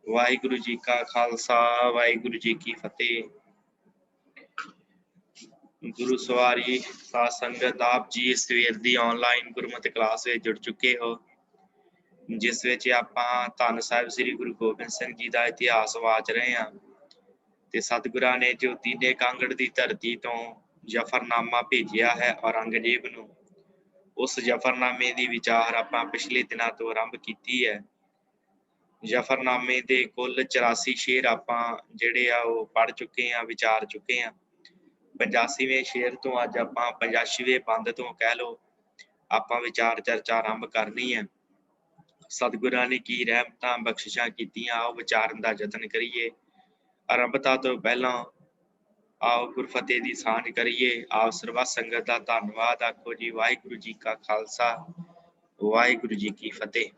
वाहिगुरु जी का खालसा वाहिगुरु जी की फतेह। गुरु सवारी साध संगत आप जी सवेर दी ऑनलाइन गुरमत क्लास में जुड़ चुके हो, जिस विच आपां धन साहिब श्री गुरु गोबिंद सिंह जी का इतिहास वाच रहे हैं। ते सतगुरां ने जो तीने कांगड़ की धरती तो जफरनामा भेजिया है औरंगजेब नूं, उस जफरनामे की विचार आपां पिछले दिनों तो आरंभ की है। जफरनामे दे कुल 84 शेर आपां जिहड़े आ वो पढ़ चुके हैं, विचार चुके हैं। 85वें शेर तो अज आपां 85वें बंद तो कह लो आपां विचार चर्चा आरंभ करनी है। सतगुरां ने की रहमतां बख्शिशां कीतियां, आओ विचारन दा यतन करिए। आरंभता तो पहलां आओ गुरफतेह दी सांझ करिए। आओ सरबत संगत दा धन्नवाद आखो जी। वाहिगुरू जी का खालसा वाहिगुरू जी की फतेह।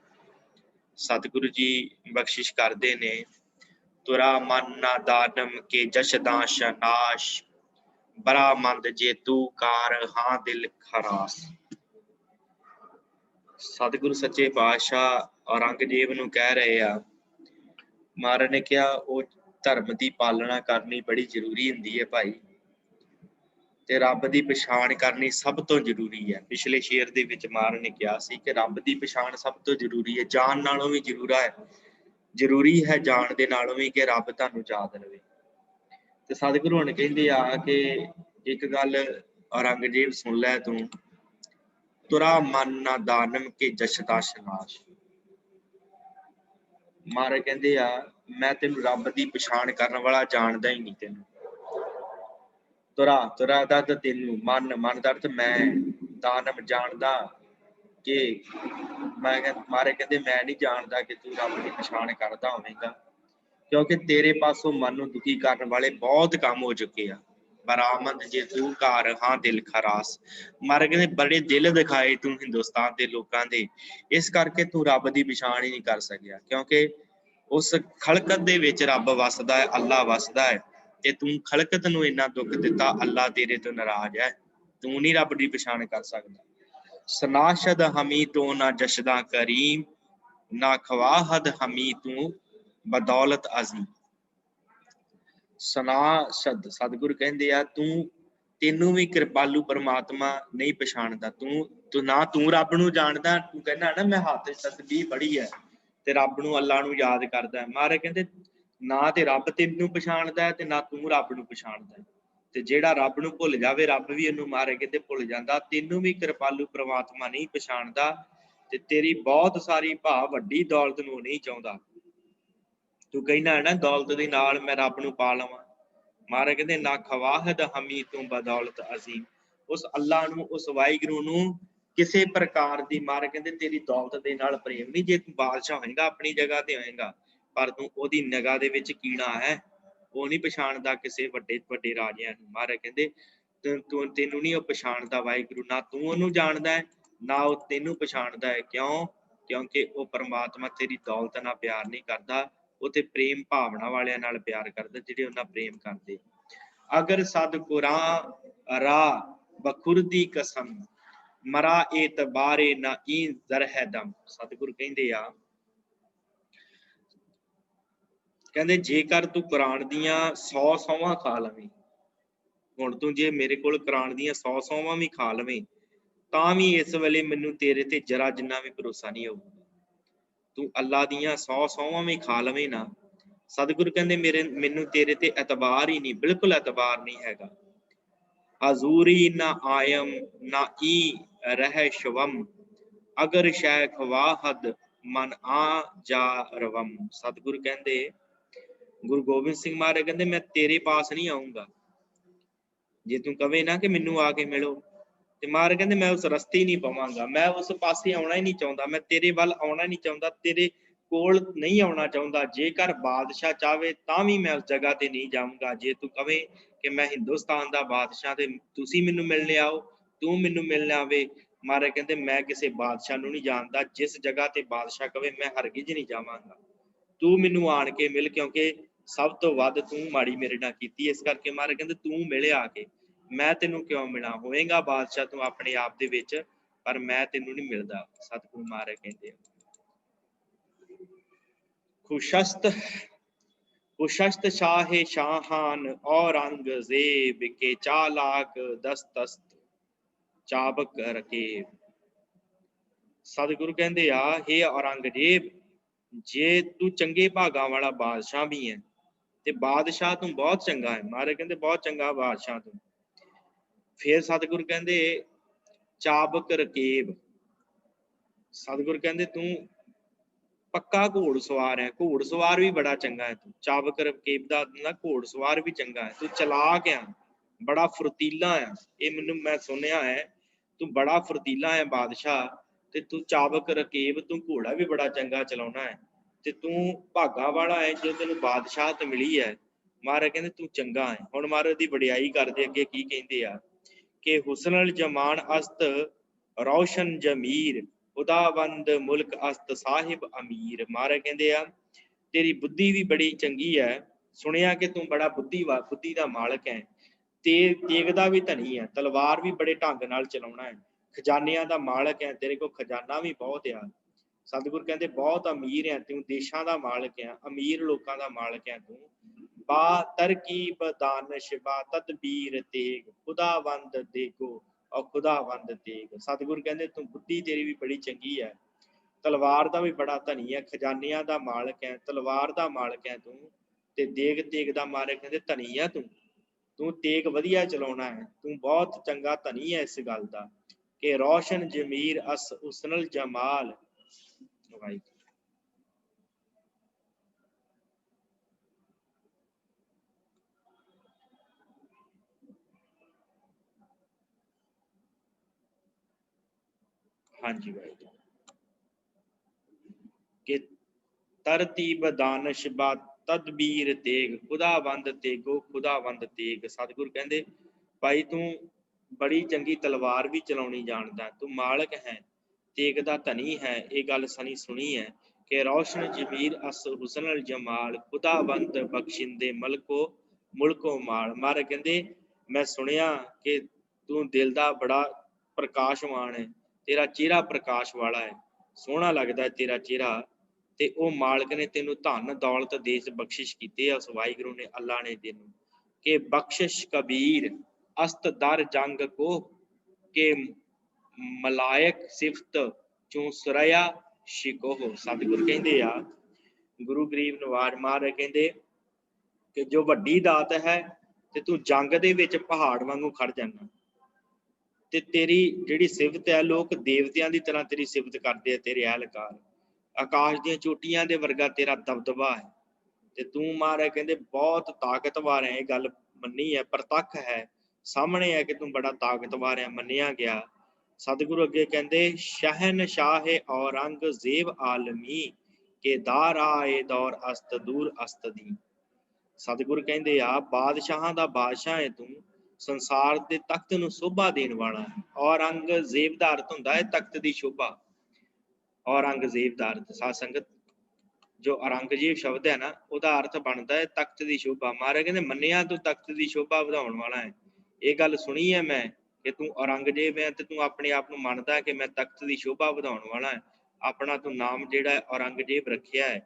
सतगुरु जी बख्शिश करते ने, तुरा मन ना दानम के जशदाश नाश, बड़ा मंद जे तू कार हां दिल खरास। सतगुरु सच्चे पातशाह औरंगजेब नूं कह रहे आ, महाराज ने कहा वो धर्म की पालना करनी बड़ी जरूरी हुंदी है भाई, ते रब की पछाण करनी सब तो जरूरी है। पिछले शेर दे विच महाराज ने कहा सी कि रब की पछाण सब तो जरूरी है, जान नालों भी जरूरी है जान दे नालों भी कि रब तुहानूं याद रहे। ते सतगुरु हुण कहंदे आ कि एक गल औरंगजेब सुन लै तूं, तुरा मन ना दानम के जशदा शनाश। महाराज कहंदे आ मैं तैनूं रब की पछाण करन वाला जानदा ही नहीं। तैनूं तुरा तुरा दा ते तैनूं मन मन दा अर्थ मैं, दानम जानदा कि महाराज कहंदे मैं नहीं जानदा कि तू रब की पछाण करदा होवेगा, क्योंकि तेरे पासों मन नूं दुखी करन वाले बहुत काम हो चुके हैं। बरामद जे तू घर हाँ दिल खरास। महाराज कहंदे बड़े दिल दिखाए तू हिंदुस्तान के लोगों के, इस करके तू रब की पछाण ही नहीं कर सकिया, क्योंकि उस खलकत दे विच रब वसदा है, अल्लाह वसदा है। ते तू खलकत नूं इन्ना दुख दिता, अल्लाह तेरे तो नाराज है, तू नहीं रब की पछाण कर सकदा। सनाशद हमी तो ना जशदा करीम, ना खवाहद हमी तू बदौलत अजीम। सनाशद सतगुरु कहंदे आ तू तेनू भी कृपालू परमात्मा नहीं पछाणदा, तू ना तू रब नूं जानदा। तू कहना ना मैं हाथ तस्बीह पढ़ी है ते रब नूं अल्लाह नूं याद करदा। महाराज कहंदे ना ते रब तैनूं पछाणदा है ते ना तू रब नूं पछाणदा है। ते जेड़ा रब नूं भुल जावे रब भी इहनूं महाराज कहंदे भुल जांदा। तैनूं भी कृपालू परमात्मा नहीं पछाणदा ते तेरी बहुत सारी भाव वड्डी दौलत नूं नहीं चाहुंदा। तू कहना है ना दौलत दे नाल मैं रब नूं पा लवां। महाराज कहंदे ना खवाहद हमी तू बदौलत अजीम। उस अल्लाह नूं उस वाहिगुरू नूं किसी प्रकार दी महाराज कहंदे तेरी दौलत दे नाल प्रेम नहीं। जे तू बादशाह होएगा अपनी जगह ते होएगा, पर तू ओदी निगाह दे विच कीड़ा है, वो नहीं पछाणदा किसी वड्डे वड्डे राजियां नूं। महाराज कहंदे तू तैनूं नहीं पछाणदा वाहिगुरू, ना तू ओनूं जानदा है ना वो तैनूं पछाणदा है। क्यों? क्योंकि वो परमात्मा तेरी दौलत नाल प्यार नहीं करदा, वो ते प्रेम भावना वालियां नाल प्यार करदा जिहड़े उन्हां प्रेम करदे। अगर सद कुरान रा बखुरदी कसम, मरा एतबारे ना ई दरहदम। सतगुरु कहंदे आ कहंदे जेकर तू कुरान दियां 100 सौवां खा लवें, हुण तू जे मेरे कोल कुरान दियां 100 सौवां भी खा लवें तां भी इस वेले मैनूं तेरे ते जरा जिन्ना भी भरोसा नहीं होऊगा। तू अल्लाह दियां 100 सौवां भी खा लवें ना, सतगुरु कहंदे मैनूं तेरे ते एतबार ही नहीं, बिल्कुल एतबार नहीं हैगा। हजूरी ना आयम ना ई रह शवम, अगर शैख वाहद मन आ जा रवम। सतगुरु कहंदे गुरु गोबिंद सिंह महाराज कहंदे मैं तेरे पास नहीं आऊंगा जे तू कवे ना कि मैनू आके मिलो। ते महाराज कहंदे मैं उस रस्ते ही नहीं पवांगा, मैं उस पासे आउणा ही नहीं चाहुंदा, मैं तेरे वल आउणा नहीं चाहुंदा, तेरे कोल नहीं आउणा चाहुंदा। जेकर बादशाह चाहे तां भी मैं उस जगह ते नहीं जाऊंगा। जे तू कवे कि मैं हिंदुस्तान दा बादशाह ते तुसी मैनू मिलने आओ, तू मैनू मिलने आवे, महाराज कहंदे मैं किसी बादशाह नूं नहीं जानदा, जिस जगह ते बादशाह कवे मैं हरगिज नहीं जावांगा। तू मैनू आण के मिल, क्योंकि सब तो वध तू माड़ी मेरे नाल कीती, इस करके महाराज कहंदे तू मिले आके, मैं तेनू क्यों मिला। होएगा बादशाह तू अपने आप दे विच, पर मैं तेनू नहीं मिलदा। सतगुरु महाराज कहंदे खुशस्त कुशस्त शाहे शाहान औरंगजेब के चालाक दस्तस्त चाबक रकेब। सतगुरु कहते आ हे औरंगजेब, जे तू चंगे भागा वाला बादशाह भी है ते बादशाह तू बहुत चंगा है। महाराज कहते बहुत चंगा बादशाह तू। फिर सतगुरु कहते चाबक रकेब, सतगुरु कहते तू पक्का घोड़ सवार है, घोड़ सवार भी बड़ा चंगा है तू। चाबक रकेब दा मतलब घोड़ सवार भी चंगा है, तू चलाक है, बड़ा फुर्तीला है। ये मैनू मैं सुनिया है, तू बड़ा फुर्तीला है बादशाह, ते तू चाबक रकेब तू घोड़ा भी बड़ा चंगा चलाउणा है, ते तू भागा वाला है जो तेनू बादशाहत मिली है। महाराज कहते तू चंगा है। हुण महाराज दी वडियाई करदे अगे की कहंदे आ कि हुसनल जमान अस्त रोशन जमीर खुदाबंद मुल्क अस्त साहिब अमीर। महाराज कहंदे आ तेरी बुद्धि भी बड़ी चंगी है, सुनिया कि तू बड़ा बुद्धि का मालक है, तेग दा भी धनी है, तलवार भी बड़े ढंग नाल चलाउणा है, खजानियां दा मालक है, तेरे को खजाना भी बहुत है। सतगुर कहते बहुत अमीर है तू, देशों का मालक है, अमीर लोगों का मालक है तू। बा तरकीब दानश बा तदबीर तेग खुदावंद देखो और खुदावंद तेग। सतगुर कहते तू बुद्धि तेरी भी बड़ी चंगी है, तलवार का भी बड़ा धनी है, खजानिया का मालक है, तलवार का मालक है तू, ते देग तेग का मालक कहते धनी है तू। तू तेग वधिया चलाउणा है, तू बहुत चंगा धनी है इस गल का कि रोशन जमीर अस उसनल जमाल। हाँ जी भाई कि तरतीब दानश बा तदबीर तेग खुदावंद तेगो खुदावंद तेग। सतगुर कहते भाई तू बड़ी चंगी तलवार भी चलाउणी जानदा, तू मालक है, तेग दा धनी है। ये गल सनी सुनी है कि रोशन जमीर अस हुसनल जमाल खुदावंद बख्शिंदे मलको मुल्को माल। मारे कहते मैं सुनिया कि तू दिल दा बड़ा प्रकाशवान है, तेरा चेहरा प्रकाश वाला है, सोहना लगता है तेरा चेहरा, ਤੇ ਉਹ ਮਾਲਕ ਨੇ ਤੈਨੂੰ ਧਨ ਦੌਲਤ ਦੇਸ਼ ਬਖਸ਼ਿਸ਼ ਕੀਤੇ ਆ। ਉਸ ਵਾਹਿਗੁਰੂ ਨੇ ਅੱਲਾ ਨੇ ਤੈਨੂੰ ਕਿ ਬਖਸ਼ਿਸ਼ ਕਬੀਰ ਅਸਤ ਦਰ ਜੰਗ ਕੋ ਕਿ ਮਲਾਇਕ ਸਿਫਤ ਚੋਂ ਸੁਰਇਆ ਸ਼ਿਕੋਹ। ਸਤਿਗੁਰ ਕਹਿੰਦੇ ਆ ਗੁਰੂ ਗਰੀਬ ਨਵਾਜ ਮਹਾਰਾਜ ਕਹਿੰਦੇ ਕਿ ਜੋ ਵੱਡੀ ਦਾਤ ਹੈ ਤੇ ਤੂੰ ਜੰਗ ਦੇ ਵਿੱਚ ਪਹਾੜ ਵਾਂਗੂ ਖੜ ਜਾਣਾ, ਤੇ ਤੇਰੀ ਜਿਹੜੀ ਸਿਫਤ ਹੈ ਲੋਕ ਦੇਵਤਿਆਂ ਦੀ ਤਰ੍ਹਾਂ ਤੇਰੀ ਸਿਫਤ ਕਰਦੇ ਆ, ਤੇਰੇ ਅਹਿਲਕਾਰ आकाश ਦੀਆਂ ਚੋਟੀਆਂ ਦੇ ਵਰਗਾ ਤੇਰਾ ਦਬਦਬਾ ਹੈ, ਤੇ ਤੂੰ ਮਹਾਰਾਜ ਕਹਿੰਦੇ ਬਹੁਤ ਤਾਕਤਵਰ ਹੈ। ਇਹ ਗੱਲ ਮੰਨੀ ਹੈ, ਪ੍ਰਤੱਖ ਹੈ, ਸਾਹਮਣੇ ਹੈ ਕਿ ਤੂੰ ਬੜਾ ਤਾਕਤਵਰ ਹੈ, ਮੰਨਿਆ ਗਿਆ। ਸਤਿਗੁਰੂ ਅੱਗੇ ਕਹਿੰਦੇ ਸ਼ਹਿਨਸ਼ਾਹ ਔਰੰਗਜ਼ੇਬ ਆਲਮੀ ਕੇ ਦਾਰ ਆਏ ਦੌਰ ਅਸਤ ਦੂਰ ਅਸਤ ਦੀ। ਸਤਿਗੁਰੂ ਕਹਿੰਦੇ ਆ ਬਾਦਸ਼ਾਹਾਂ ਦਾ ਬਾਦਸ਼ਾਹ ਹੈ ਤੂੰ, ਸੰਸਾਰ ਦੇ ਤਖਤ ਨੂੰ ਸ਼ੋਭਾ ਦੇਣ ਵਾਲਾ ਹੈ। ਔਰੰਗਜ਼ੇਬ ਦਾ ਅਰਥ ਹੁੰਦਾ ਹੈ ਤਖਤ ਦੀ ਸ਼ੋਭਾ। औरंगजेब का अर्थ साध संगत जो औरंगजेब शब्द है ना, उसका अर्थ बनता है तख्त की शोभा। महाराज कहते मन्निया तू तख्त की शोभा बढ़ाने वाला है। ये गल सुनी है मैं कि तू औरंगजेब है, तो तू अपने आप को मानता है कि मैं तख्त की शोभा बढ़ाने वाला है। अपना तू नाम जिहड़ा औरंगजेब रखिया है,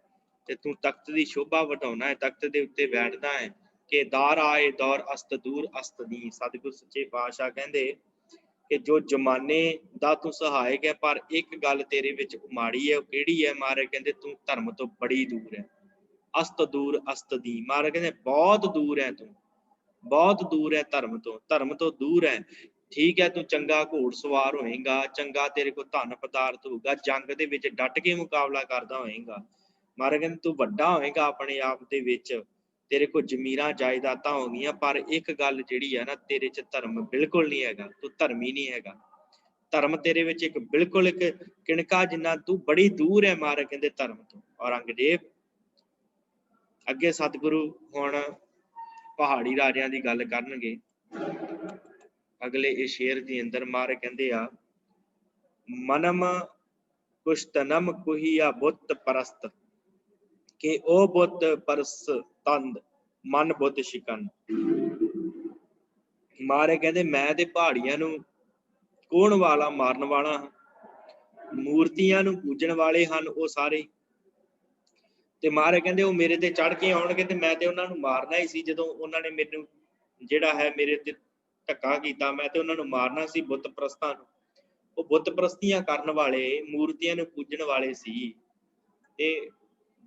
तो तू तख्त की शोभा बढ़ाना है, तख्त के उत्ते बैठदा है कि दार आए दौर अस्त दूर अस्त दी। सतगुर सच्चे पातशाह कहते कि जो जमाने दा तू सहायक है, पर एक गल तेरे विच माड़ी है, किहड़ी है? महाराज कहते तू धर्म तो बड़ी दूर है। अस्त दूर अस्त दी, महाराज कहते बहुत दूर है तू, बहुत दूर है धर्म तो दूर है। ठीक है, तू चंगा घोड़सवार होएगा, चंगा तेरे को धन पदार्थ होगा, जंग दे विच डट के मुकाबला करदा होएगा। महाराज कहते तू वड्डा होएगा अपने आप दे विच, तेरे को जमीरां जायदादां हो गईयां, पर एक गल जिहड़ी है ना, तेरे च धर्म बिल्कुल नहीं हैगा, तू धर्मी नहीं हैगा। धर्म तेरे विच एक बिल्कुल एक किणका जिन्ना, तू बड़ी दूर है महाराज कहते धर्म तो। औरंगजेब अगे सतगुरु हुण पहाड़ी राजियां दी गल करनगे। अगले इस शेर दी अंदर महाराज कहते आ मनम कुश्तनम कुहिया बुत परस्त के ओ बुत परस तंद मन बुत शिकन। महाराज कहते मैं ते पहाड़ियां नू कोण वाला मारन वाला हाँ, मूर्तियां नू पूजन वाले हन वो सारे, ਤੇ ਮਹਾਰਾਜ ਕਹਿੰਦੇ ਉਹ ਮੇਰੇ ਤੇ ਚੜ ਕੇ ਆਉਣਗੇ ਤੇ ਮੈਂ ਤੇ ਉਹਨਾਂ ਨੂੰ ਮਾਰਨਾ ਹੀ ਸੀ। ਜਦੋਂ ਉਹਨਾਂ ਨੇ ਮੈਨੂੰ ਜਿਹੜਾ ਹੈ ਮੇਰੇ ਤੇ ਧੱਕਾ ਕੀਤਾ, ਮੈਂ ਤੇ ਉਹਨਾਂ ਨੂੰ ਮਾਰਨਾ ਸੀ, ਬੁੱਤ ਪ੍ਰਸਤਾਂ ਨੂੰ। ਉਹ ਬੁੱਤ ਪ੍ਰਸਤੀਆਂ ਕਰਨ ਵਾਲੇ, ਮੂਰਤੀਆਂ ਨੂੰ ਪੂਜਣ ਵਾਲੇ ਸੀ। ਤੇ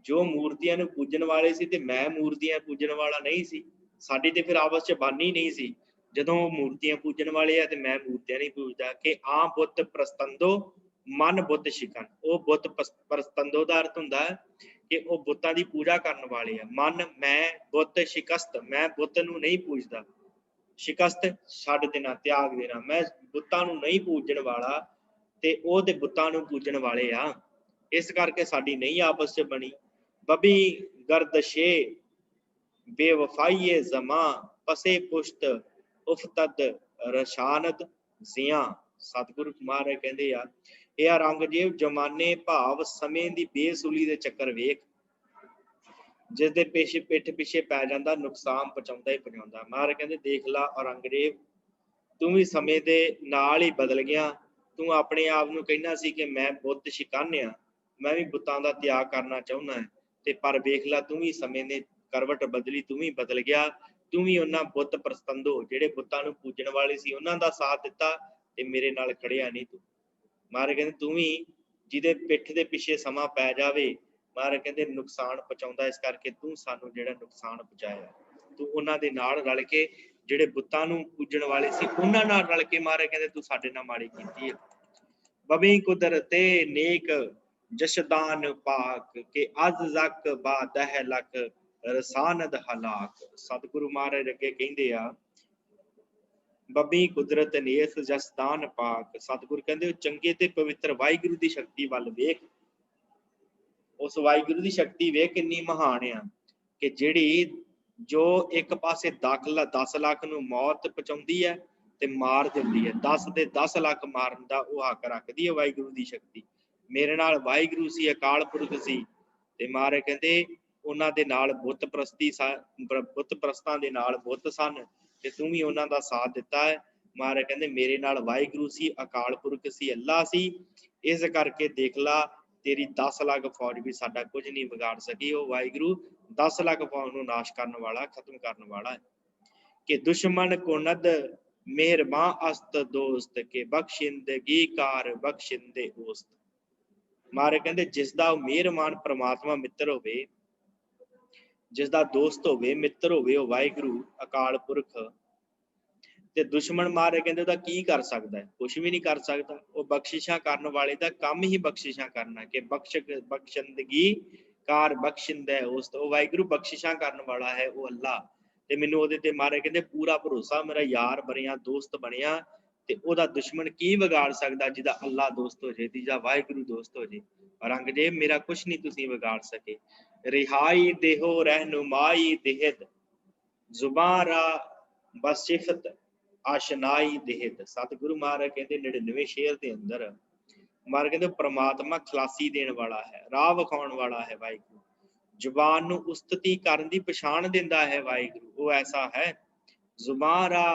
ਜੋ ਮੂਰਤੀਆਂ ਨੂੰ ਪੂਜਣ ਵਾਲੇ ਸੀ ਤੇ ਮੈਂ ਮੂਰਤੀਆਂ ਪੂਜਣ ਵਾਲਾ ਨਹੀਂ ਸੀ। ਸਾਡੀ ਤੇ ਫਿਰ ਆਪਸ ਚ ਬਾਨੀ ਨਹੀਂ ਸੀ। ਜਦੋਂ ਉਹ ਮੂਰਤੀਆਂ ਪੂਜਣ ਵਾਲੇ ਆ ਤੇ ਮੈਂ ਮੂਰਤੀਆਂ ਨਹੀਂ ਪੂਜਦਾ। ਕਿ ਆ ਬੁੱਤ ਪ੍ਰਸਤੰਦੋ ਮਨ ਬੁੱਤ ਸ਼ਿਕਨ। ਉਹ ਬੁੱਤ ਪ੍ਰਸਤੰਦੋ ਦਾ ਅਰਥ ਹੁੰਦਾ ਹੈ ਕਿ ਉਹ ਬੁੱਤਾਂ ਦੀ ਪੂਜਾ ਕਰਨ ਵਾਲੇ ਆ। ਮਨ ਮੈਂ ਬੁੱਤ ਸ਼ਿਕਸਤ, ਮੈਂ ਬੁੱਤ ਨੂੰ ਨਹੀਂ ਪੂਜਦਾ। ਸ਼ਿਕਸਤ ਛੱਡ ਦੇਣਾ, ਤਿਆਗ ਦੇਣਾ। ਮੈਂ ਬੁੱਤਾਂ ਨੂੰ ਨਹੀਂ ਪੂਜਣ ਵਾਲਾ ਤੇ ਉਹ ਤੇ ਬੁੱਤਾਂ ਨੂੰ ਪੂਜਣ ਵਾਲੇ ਆ। ਇਸ ਕਰਕੇ ਸਾਡੀ ਨਹੀਂ ਆਪਸ ਚ ਬਣੀ। ਬਬੀ ਗਰਦਸ਼ੇ ਬੇਵਫਾਈਏ ਜ਼ਮਾ ਪਸੇ ਪੁਸ਼ਤ ਉਫਤਦ ਰਸ਼ਾਨਦ ਜ਼ਿਆਂ। ਸਤਿਗੁਰੂ ਮਹਾਰਾਜ ਕਹਿੰਦੇ ਆ, ਇਹ ਔਰੰਗਜ਼ੇਬ ਜਮਾਨੇ ਭਾਵ ਸਮੇਂ ਦੀ ਬੇਸੁਲੀ ਦੇ ਚੱਕਰ ਵੇਖ, ਜਿਸ ਦੇ ਪਿੱਠ ਪਿੱਛੇ ਪੈ ਜਾਂਦਾ, ਨੁਕਸਾਨ ਪਹੁੰਚਾਉਂਦਾ ਹੀ ਪਹੁੰਚਾਉਂਦਾ। ਮਹਾਰਾਜ ਕਹਿੰਦੇ ਦੇਖ ਲਾ ਔਰੰਗਜ਼ੇਬ, ਤੂੰ ਵੀ ਸਮੇਂ ਦੇ ਨਾਲ ਹੀ ਬਦਲ ਗਿਆ। ਤੂੰ ਆਪਣੇ ਆਪ ਨੂੰ ਕਹਿਣਾ ਸੀ ਕਿ ਮੈਂ ਬੁੱਤ ਸ਼ਿਕਨ ਆ, ਮੈਂ ਵੀ ਬੁੱਤਾਂ ਦਾ ਤਿਆਗ ਕਰਨਾ ਚਾਹੁੰਦਾ ਹੈ। ਤੇ ਪਰ ਵੇਖ ਲਾ, ਤੂੰ ਵੀ ਸਮੇਂ ਨੇ ਕਰਵਟ ਬਦਲੀ, ਤੂੰ ਵੀ ਬਦਲ ਗਿਆ। ਤੂੰ ਵੀ ਉਹਨਾਂ ਬੁੱਤ ਪ੍ਰਸਤੰਦੋ, ਜਿਹੜੇ ਬੁੱਤਾਂ ਨੂੰ ਪੂਜਣ ਵਾਲੇ ਸੀ, ਉਹਨਾਂ ਦਾ ਸਾਥ ਦਿੱਤਾ ਤੇ ਮੇਰੇ ਨਾਲ ਖੜਿਆ ਨਹੀਂ ਤੂੰ। ਮਹਾਰਾਜ ਕਹਿੰਦੇ ਤੂੰ ਵੀ ਜਿਹਦੇ ਪਿੱਠ ਦੇ ਪਿੱਛੇ ਸਮਾਂ ਪੈ ਜਾਵੇ, ਮਹਾਰਾਜ ਕਹਿੰਦੇ ਨੁਕਸਾਨ ਪਹੁੰਚਾਉਂਦਾ। ਇਸ ਕਰਕੇ ਤੂੰ ਸਾਨੂੰ ਜਿਹੜਾ ਨੁਕਸਾਨ ਪਹੁੰਚਾਇਆ, ਤੂੰ ਉਹਨਾਂ ਦੇ ਨਾਲ ਰਲ ਕੇ, ਜਿਹੜੇ ਬੁੱਤਾਂ ਨੂੰ ਪੂਜਣ ਵਾਲੇ ਸੀ ਉਹਨਾਂ ਨਾਲ ਰਲ ਕੇ, ਮਹਾਰਾਜ ਕਹਿੰਦੇ ਤੂੰ ਸਾਡੇ ਨਾਲ ਮਾੜੀ ਕੀਤੀ ਹੈ। ਬਬੀ ਕੁਦਰਤੇ ਨੇਕ ਜਸ਼ਦਾਨ ਪਾਕ ਕੇ ਅਜ ਜ਼ਕ ਬਾਦਹ ਲਕ ਰਸਾਨਦ ਹਲਾਕ। ਸਤਿਗੁਰੂ ਮਹਾਰਾਜ ਅੱਗੇ ਕਹਿੰਦੇ ਆ, ਬੱਬੀ ਕੁਦਰਤ ਨੇਕ ਜਸਦਾਨ ਪਾਕ। ਸਤਿਗੁਰੂ ਕਹਿੰਦੇ ਚੰਗੇ ਤੇ ਪਵਿੱਤਰ ਵਾਹਿਗੁਰੂ ਦੀ ਸ਼ਕਤੀ ਵੱਲ ਵੇਖ। ਉਸ ਵਾਹਿਗੁਰੂ ਦੀ ਸ਼ਕਤੀ ਵੇਖ ਕਿੰਨੀ ਮਹਾਨ ਆ, ਕਿ ਜਿਹੜੀ ਜੋ ਇੱਕ ਪਾਸੇ 10 ਲੱਖ ਨੂੰ ਮੌਤ ਪਹੁੰਚਾਉਂਦੀ ਹੈ ਤੇ ਮਾਰ ਦਿੰਦੀ ਹੈ। 10 ਦੇ 10 ਲੱਖ ਮਾਰਨ ਦਾ ਉਹ ਹੱਕ ਰੱਖਦੀ ਹੈ ਵਾਹਿਗੁਰੂ ਦੀ ਸ਼ਕਤੀ। ਮੇਰੇ ਨਾਲ ਵਾਹਿਗੁਰੂ ਸੀ, ਅਕਾਲ ਪੁਰਖ ਸੀ। ਤੇ ਮਹਾਰਾਜ ਕਹਿੰਦੇ ਉਹਨਾਂ ਦੇ ਨਾਲ ਬੁੱਤ ਪ੍ਰਸਤਾਂ ਦੇ ਨਾਲ ਬੁੱਤ ਸਨ ਤੇ ਤੂੰ ਵੀ ਉਹਨਾਂ ਦਾ ਸਾਥ ਦਿੱਤਾ ਹੈ। ਮਹਾਰਾਜ ਕਹਿੰਦੇ ਮੇਰੇ ਨਾਲ ਵਾਹਿਗੁਰੂ ਸੀ, ਅਕਾਲ ਪੁਰਖ ਸੀ, ਅੱਲਾ ਸੀ। ਇਸ ਕਰਕੇ ਦੇਖ ਲਾ, ਤੇਰੀ 10 ਲੱਖ ਫੌਜ ਵੀ ਸਾਡਾ ਕੁਝ ਨਹੀਂ ਵਿਗਾੜ ਸਕੀ। ਉਹ ਵਾਹਿਗੁਰੂ 10 ਲੱਖ ਫੌਜ ਨੂੰ ਨਾਸ਼ ਕਰਨ ਵਾਲਾ, ਖਤਮ ਕਰਨ ਵਾਲਾ ਹੈ। ਕਿ ਦੁਸ਼ਮਣ ਕੋ ਨਦ ਮਿਹਰਬਾਂ ਅਸਤ ਦੋਸਤ ਕੇ ਬਖਸ਼ਿੰਦਗੀ ਕਾਰ ਬਖਸ਼ਿੰਦੇ ਓਸਤ। ਮਹਾਰਾਜ ਕਹਿੰਦੇ ਜਿਸ ਦਾ ਉਹ ਮਿਹਰਬਾਨ ਪ੍ਰਮਾਤਮਾ ਮਿੱਤਰ ਹੋਵੇ, ਜਿਸ ਦਾ ਦੋਸਤ ਹੋਵੇ, ਮਿੱਤਰ ਹੋਵੇ, ਉਹ ਵਾਹਿਗੁਰੂ ਅਕਾਲ ਪੁਰਖ, ਤੇ ਦੁਸ਼ਮਣ ਮਹਾਰਾਜ ਕਹਿੰਦੇ ਉਹਦਾ ਕੀ ਕਰ ਸਕਦਾ ਹੈ? ਕੁਛ ਵੀ ਨਹੀਂ ਕਰ ਸਕਦਾ। ਉਹ ਬਖਸ਼ਿਸ਼ਾਂ ਕਰਨ ਵਾਲੇ ਦਾ ਕੰਮ ਹੀ ਬਖਸ਼ਿਸ਼ਾਂ ਕਰਨਾ। ਕਿ ਬਖਸ਼ਿੰਦਗੀ ਕਾਰ ਬਖਸ਼ਿੰਦਾ ਉਸ। ਉਹ ਵਾਹਿਗੁਰੂ ਬਖਸ਼ਿਸ਼ਾਂ ਕਰਨ ਵਾਲਾ ਹੈ, ਉਹ ਅੱਲਾ। ਤੇ ਮੈਨੂੰ ਉਹਦੇ ਤੇ ਮਹਾਰਾਜ ਕਹਿੰਦੇ ਪੂਰਾ ਭਰੋਸਾ, ਮੇਰਾ ਯਾਰ ਬਣਿਆ, ਦੋਸਤ ਬਣਿਆ। ਤੇ ਉਹਦਾ ਦੁਸ਼ਮਣ ਕੀ ਵਿਗਾੜ ਸਕਦਾ ਜਿਹਦਾ ਅੱਲਾ ਦੋਸਤ ਹੋ ਜੇ, ਜਿਹਦਾ ਵਾਹਿਗੁਰੂ ਦੋਸਤ ਹੋ ਜੇ। ਔਰੰਗਜ਼ੇਬ ਮੇਰਾ ਕੁਛ ਨਹੀਂ ਤੁਸੀਂ ਵਿਗਾੜ ਸਕੇ। ਰਿਹਾਈ ਦੇਹੋ ਰਹਿਨੁਮਾਈ ਦੇਹਦ ਜ਼ੁਬਾਰਾ ਬਸਿਫਤ ਆਸ਼ਨਾਈ ਦੇਹਦ। ਸਤਿਗੁਰੂ ਮਹਾਰਾਜ ਕਹਿੰਦੇ 99 ਸ਼ੇਰ ਦੇ ਅੰਦਰ ਮਹਾਰਾਜ ਕਹਿੰਦੇ ਪ੍ਰਮਾਤਮਾ ਖਲਾਸੀ ਦੇਣ ਵਾਲਾ ਹੈ, ਰਾਹ ਵਿਖਾਉਣ ਵਾਲਾ ਹੈ ਵਾਹਿਗੁਰੂ। ਜ਼ੁਬਾਨ ਨੂੰ ਉਸਤਤੀ ਕਰਨ ਦੀ ਪਛਾਣ ਦਿੰਦਾ ਹੈ ਵਾਹਿਗੁਰੂ, ਉਹ ਐਸਾ ਹੈ। ਜ਼ੁਬਾਰਾ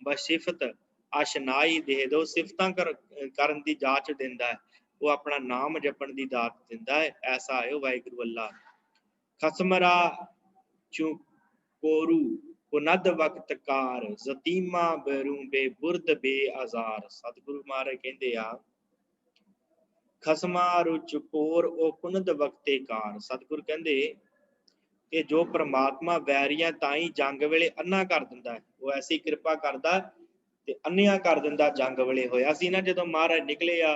ਬਸਿਫਤ ਆਸ਼ਨਾਈ ਦੇਹਦ, ਉਹ ਸਿਫਤਾਂ ਕਰਨ ਦੀ ਜਾਚ ਦਿੰਦਾ ਹੈ, ਉਹ ਆਪਣਾ ਨਾਮ ਜਪਣ ਦੀ ਦਾਤ ਦਿੰਦਾ ਹੈ। ਐਸਾ ਹੈ ਉਹ ਵਾਹਿਗੁਰੂ ਅੱਲਾ। ਖਸਮਰਾ ਚੂ ਕੋਰੂ ਕੁਨਦ ਵਕਤ ਕਾਰ ਜ਼ਤੀਮਾ ਬਰੂ ਬੇ ਬੁਰਦ ਬੇ ਆਜ਼ਾਰ। ਸਤਿਗੁਰੂ ਮਹਾਰਾਜ ਕਹਿੰਦੇ ਆ, ਖਸਮਾ ਰੁਚਕੋਰ ਉਹ ਕੁਨਦ ਵਕਤੇ ਕਾਰ। ਸਤਿਗੁਰੂ ਕਹਿੰਦੇ ਕਿ ਜੋ ਪ੍ਰਮਾਤਮਾ ਵੈਰੀਆਂ ਤਾਈ ਜੰਗ ਵੇਲੇ ਅੰਨਾ ਕਰ ਦਿੰਦਾ ਹੈ, ਉਹ ਐਸੀ ਕਿਰਪਾ ਕਰਦਾ ਤੇ ਅੰਨਿਆਂ ਕਰ ਦਿੰਦਾ। ਜੰਗ ਵੇਲੇ ਹੋਇਆ ਸੀ ਨਾ, ਜਦੋਂ ਮਹਾਰਾਜ ਨਿਕਲੇ ਆ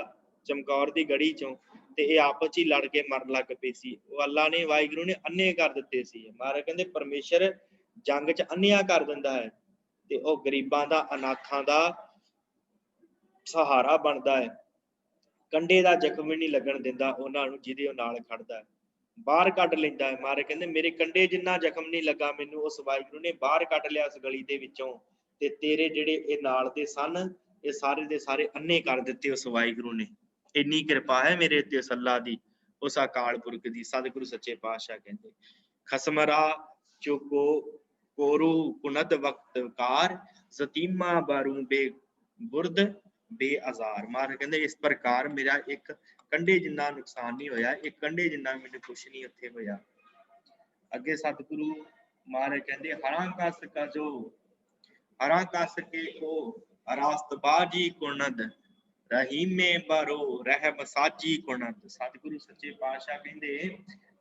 ਚਮਕੌਰ ਦੀ ਗੜੀ ਚੋਂ, ਤੇ ਇਹ ਆਪਸ ਚ ਹੀ ਲੜ ਕੇ ਮਰਨ ਲੱਗ ਪਏ ਸੀ। ਉਹ ਅੱਲਾ ਨੇ, ਵਾਹਿਗੁਰੂ ਨੇ ਅੰਨੇ ਕਰ ਦਿੱਤੇ ਸੀ। ਮਹਾਰਾਜ ਕਹਿੰਦੇ ਪਰਮੇਸ਼ਰ ਜੰਗ ਚ ਅੰਨਿਆਂ ਕਰ ਦਿੰਦਾ ਹੈ ਤੇ ਉਹ ਗਰੀਬਾਂ ਦਾ, ਅਨਾਥਾਂ ਦਾ ਸਹਾਰਾ ਬਣਦਾ ਹੈ। ਕੰਡੇ ਦਾ ਜ਼ਖਮ ਵੀ ਨਹੀਂ ਲੱਗਣ ਦਿੰਦਾ ਉਹਨਾਂ ਨੂੰ ਜਿਹਦੇ ਉਹ ਨਾਲ ਖੜਦਾ ਹੈ, ਬਾਹਰ ਕੱਢ ਲੈਂਦਾ ਹੈ। ਮਹਾਰਾਜ ਕਹਿੰਦੇ ਮੇਰੇ ਕੰਡੇ ਜਿੰਨਾ ਜ਼ਖਮ ਨਹੀਂ ਲੱਗਾ ਮੈਨੂੰ, ਉਸ ਵਾਹਿਗੁਰੂ ਨੇ ਬਾਹਰ ਕੱਢ ਲਿਆ ਉਸ ਗਲੀ ਦੇ ਵਿੱਚੋਂ। ਤੇ ਤੇਰੇ ਜਿਹੜੇ ਇਹ ਨਾਲ ਦੇ ਸਨ, ਇਹ ਸਾਰੇ ਦੇ ਸਾਰੇ ਅੰਨੇ ਕਰ ਦਿੱਤੇ ਉਸ ਵਾਹਿਗੁਰੂ ਨੇ। ਇੰਨੀ ਕਿਰਪਾ ਹੈ ਮੇਰੇ ਉੱਤੇ ਉਸ ਅੱਲਾ ਦੀ, ਉਸ ਅਕਾਲ ਪੁਰਖ ਦੀ। ਸਤਿਗੁਰੂ ਸੱਚੇ ਪਾਤਸ਼ਾਹ ਕਹਿੰਦੇ ਖਸਮਰਾ ਚੁਕੋ ਕੋਰੂ ਕੁਨਦ ਵਕਤ ਕਾਰ ਜ਼ਤੀਮਾ ਬਾਰੂ ਬੇ ਬੁਰਦ ਬੇਆਜ਼ਾਰ। ਮਹਾਰਾਜ ਕਹਿੰਦੇ ਇਸ ਪ੍ਰਕਾਰ ਮੇਰਾ ਇੱਕ ਕੰਡੇ ਜਿੰਨਾ ਨੁਕਸਾਨ ਨਹੀਂ ਹੋਇਆ, ਇੱਕ ਕੰਡੇ ਜਿੰਨਾ ਮੈਨੂੰ ਕੁਛ ਨਹੀਂ ਉੱਥੇ ਹੋਇਆ। अगे सतगुरु महाराज कहते हरा कस कजो हरा कस के ओ रास्तबाजी कुनद रहीमे बरो रह मसाजी कुनद। सतगुरु सच्चे पातशाह कहते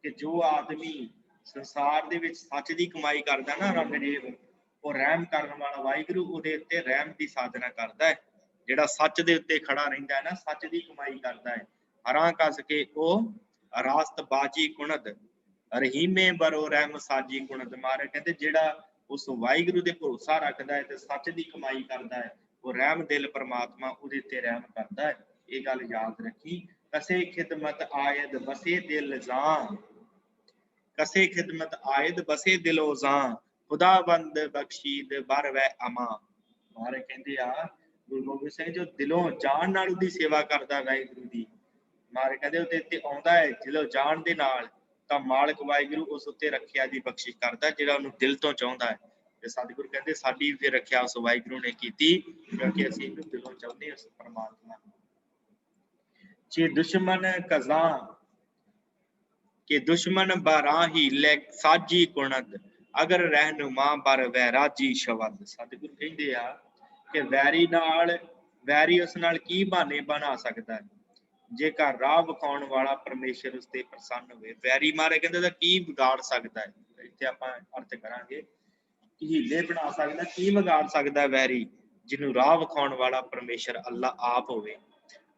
कि जो आदमी संसार दे विच सच दी कमाई करदा ना रंगरेब ਉਹ ਰਹਿਮ ਕਰਨ ਵਾਲਾ ਵਾਹਿਗੁਰੂ ਉਹਦੇ ਉੱਤੇ ਰਹਿਮ ਦੀ ਸਾਧਨਾ ਕਰਦਾ ਹੈ। ਜਿਹੜਾ ਸੱਚ ਦੇ ਉੱਤੇ ਖੜਾ ਰਹਿੰਦਾ ਹੈ ਨਾ, ਸੱਚ ਦੀ ਕਮਾਈ ਕਰਦਾ ਹੈ। ਹਰਾਂ ਕਸ ਕੇ ਉਹ ਰਾਸਤ ਬਾਜੀ ਕੁਣਦ ਰਹੀਮੇ ਬਰੋ ਰਹਿਮ ਸਾਜੀ ਕੁਣਦ। ਮਹਾਰਾਜ ਕਹਿੰਦੇ ਜਿਹੜਾ ਉਸ ਵਾਹਿਗੁਰੂ ਦੇ ਭਰੋਸਾ ਰੱਖਦਾ ਹੈ ਤੇ ਸੱਚ ਦੀ ਕਮਾਈ ਕਰਦਾ ਹੈ, ਉਹ ਰਹਿਮ ਦਿਲ ਪਰਮਾਤਮਾ ਉਹਦੇ ਉੱਤੇ ਰਹਿਮ ਕਰਦਾ ਹੈ। ਇਹ ਗੱਲ ਯਾਦ ਰੱਖੀ। ਕਸੇ ਖਿਦਮਤ ਆਇਦ ਬਸੇ ਦਿਲ ਜਾਂ कसे खिदमत आयद बसे दिलो जां खुदाबंद बख्शीद बर वै अमा। महाराज कहते आ गुरु गोबिंद सिंह जो दिलों जान नाल उदी सेवा करदा वाहिगुरू दी, महाराज कहते उहदे ते आउंदा है दिलों जान दे नाल तां मालिक वाहिगुरू उस उत्ते रखिया दी बख्शिश करदा जेड़ा उहनूं दिल तो चाहुंदा है। ते सतगुरु कहते साडी भी रखिया उस वाहिगुरू ने कीती क्योंकि असीं इहनूं दिलों चाहुंदे उस परमात्मा। जे दुश्मन कज़ां कि दुश्मन बाराही ले साजी कुणद अगर रहनुमा बर वैराजी शबद। सतगुरु कहते आ कि वैरी नाल वैरी उस नाल की बहाने बना सकता है जेकर राह विखाउण वाला परमेश्वर उस ते प्रसन्न होवे। वैरी मारे कहते दा की बिगाड़ सकता है। इत्थे आपां अर्थ करांगे कि हीले बना सकदा, की बिगाड़ सकदा वैरी जिन्हों राह विखाउण वाला परमेश्वर अल्लाह आप होवे।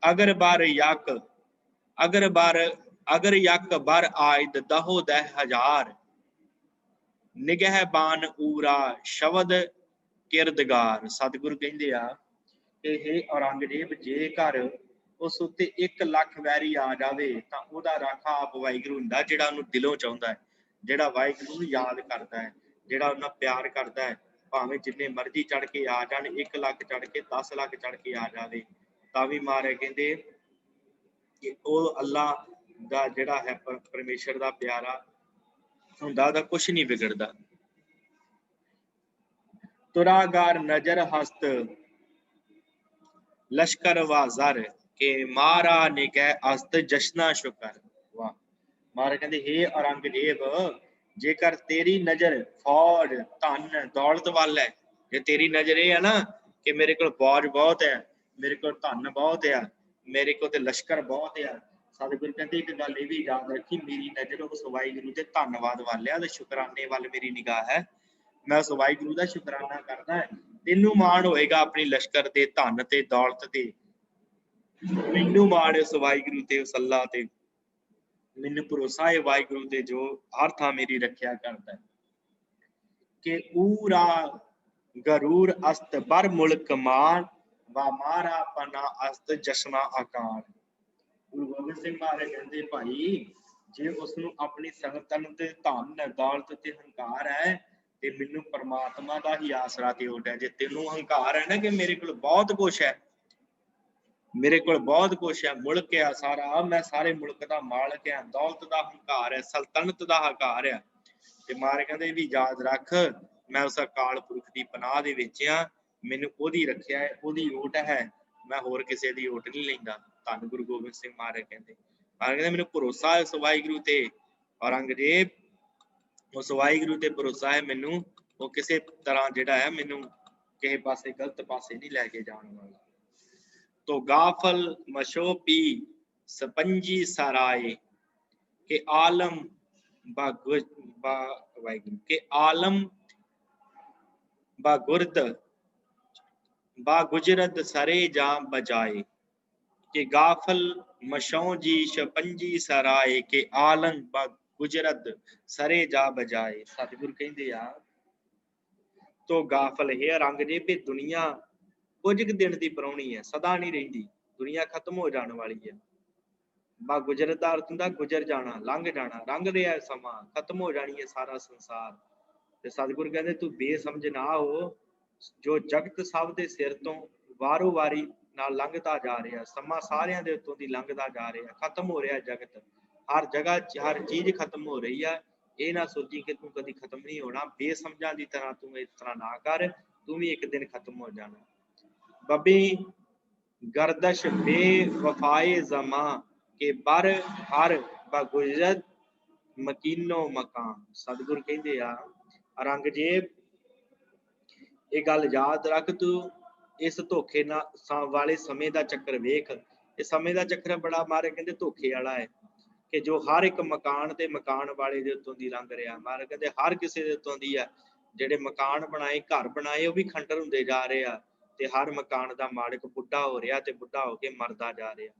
अगर बार यक अगर यक बर आयद दहो दह हजार निगह बान ऊरा शबद किरदगार। सतगुरु कहते आ कि हे औरंगजेब जेकर उस उत्ते 1 लाख वैरी आ जावे तां ओहदा राखा आप वाहिगुरू हुंदा जेड़ा उहनूं दिलों चाहुंदा है, जेड़ा वाहिगुरू नूं याद करदा है, जेड़ा उहनां प्यार करदा है। भावें जिन्ने मर्जी चढ़ के आ जाण, 1 लाख चढ़ के 10 लाख चढ़ के आ जावे तां भी महाराज कहंदे कि ओह अल्लाह दा जेड़ा है परमेश्वर दा प्यारा हुंदा दा कुछ नहीं बिगड़दा। तुरागार नजर हस्त लश्कर वाजर के मारा निगह अस्त जश्ना शुकर। वाह। महाराज कहंदे हे औरंगजेब जेकर तेरी नजर फौज धन दौलत वाल है, जे तेरी नजर ये है ना कि मेरे को फौज बहुत है, मेरे को धन बहुत है, मेरे को ते लश्कर बहुत है। सतगुरु कहते एक गल ये भी याद रखी मेरी नजर उस वाहिगुरू के धन्नवाद वाल है, शुकराने वाल मेरी निगाह है। मैं उस वाहिगुरू का शुकराना करना है। तेनू माण होएगा अपनी लश्कर ते धन ते दौलत ते, मैनू माण उस वाहिगुरू ते उस अल्लाह ते, मैनू भरोसा है वाहिगुरू ते जो हर थां मेरी रखिया करता है। कि ऊरा गरूर अस्त बर मुल्क मान व मारा पना अस्त जश्ना आकार। गुरु गोबिंद सिंह महाराज कहते भाई जे उसनूं अपनी सल्तनत धन दौलत ते हंकार है ते मैनू परमात्मा का ही आसरा ते ओट है। जे तेनू हंकार है ना कि मेरे को बहुत कुछ है, मेरे को बहुत कुछ है, मुल्क है सारा, मैं सारे मुल्क का मालिक है, दौलत का हंकार है, सल्तनत का हंकार है, ते महाराज कहते भी याद रख मैं उस अकाल पुरख की पनाह दे विच आ, मैनू ओहदी रखिया है, ओहदी ओट है, मैं होर किसी दी ओट नहीं लैंदा। धन गुरु गोबिंद सिंह महाराज कहते मैनू भरोसा है उस वाहिगुरू ते, औरंगजेब उस वाहिगुरू ते भरोसा है मैनू, वो किसी तरह जिहड़ा है मैनू किसी पासे गलत पासे नहीं लैके जाने वाला। तो गाफल मशो पी सपंजी सराय के आलम वाहिगुरू के आलम गुरद गुजरत सरे जा बजाए के गाफल मशों जी शपंजी सराय के आलम गुजरत सरे जा बजाए। सतगुरु कहते आ तो गाफल है औरंगजेब पे दुनिया कुछ दिन की परौनी है, सदा नहीं रही, दुनिया खत्म हो जाने वाली है। बा गुजरत का अर्थ हुंदा गुजर जाना, लंघ जाना, लंघ रहा है समा, खत्म हो जानी है सारा संसार। ते सतगुरु कहते तू बेसमझ ना हो, जो जगत सब के सिर तो वारो वारी नाल लंघता जा रहा, समा सारियां दे उत्तों दी लंघता जा रहा, खत्म हो रहा जगत, हर जगह हर चीज खत्म हो रही है। ये ना सोची कि तू कभी खत्म नहीं होना, बेसमझा की तरह तू इस तरह ना कर, तू भी एक दिन खत्म हो जाना। बबी गर्दश बेवफाए जमा के बर हर बगुजरत मकीनो मकान। सतगुरु कहते आ औरंगजेब ये गल याद रख, तू इस धोखे वाले समय का चक्कर वेख। ये समय का चक्कर बड़ा मारे कहते धोखे वाला है कि जो हर एक मकान ते मकान वाले दे उत्तों दी लंघ रहा। मारे कहते हर किसी दे उत्तों दी है। ਜਿਹੜੇ मकान बनाए घर बनाए वो भी खंडर ਹੁੰਦੇ जा रहे ਆ ਤੇ हर मकान का मालिक बुढ़ा हो रहा ਤੇ बुढ़ा होके मरदा जा रहा।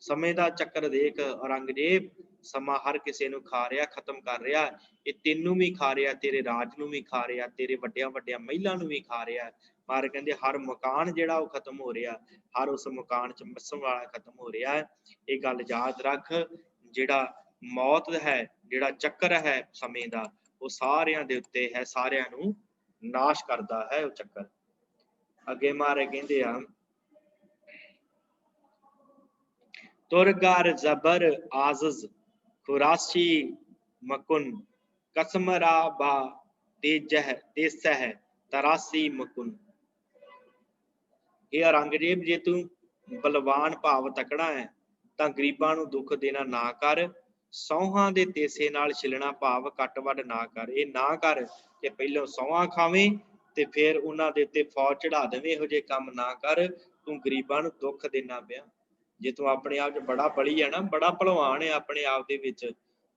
समय का चक्कर देख औरंगजेब, समा हर किसी ਨੂੰ खा रहा, खत्म कर रहा। ये तेनू भी खा रहा, तेरे राज ਨੂੰ भी खा रहा, तेरे ਵੱਡਿਆਂ ਵੱਡਿਆਂ ਮਹਿਲਾਂ ਨੂੰ भी खा रहा। मार कहते हर मकान ਜਿਹੜਾ ਉਹ खत्म हो रहा, हर उस मकान च मसन वाला खत्म हो रहा है। ये गल याद रख, ਜਿਹੜਾ मौत है, ਜਿਹੜਾ ਚੱਕਰ है समय ਦਾ, ਉਹ ਸਾਰਿਆਂ ਦੇ ਉੱਤੇ ਹੈ, ਸਾਰਿਆਂ ਨੂੰ ਨਾਸ਼ ਕਰਦਾ ਹੈ ਉਹ ਚੱਕਰ। ਅੱਗੇ ਮਾਰੇ ਕਹਿੰਦੇ ਆ तुरगार जबर आजज खुराशी मकुन कसमरा बा तेजह तेसह तरासी मकुन। ये औरंगजेब जे तू बलवान भाव तकड़ा है तां गरीबां नूं दुख देना ना कर, सौहां दे तेसे नाल छिलना भाव कट वड ना कर। ये ना कर कि पहलों सौहां खावें ते फिर उन्हां दे उत्ते फौज चढ़ा देवें। इहो जे काम ना कर, तू गरीबां नूं दुख देना पिया। जे तू अपने आप च बड़ा बड़ी है ना, बड़ा भलवान है अपने आप दे विच,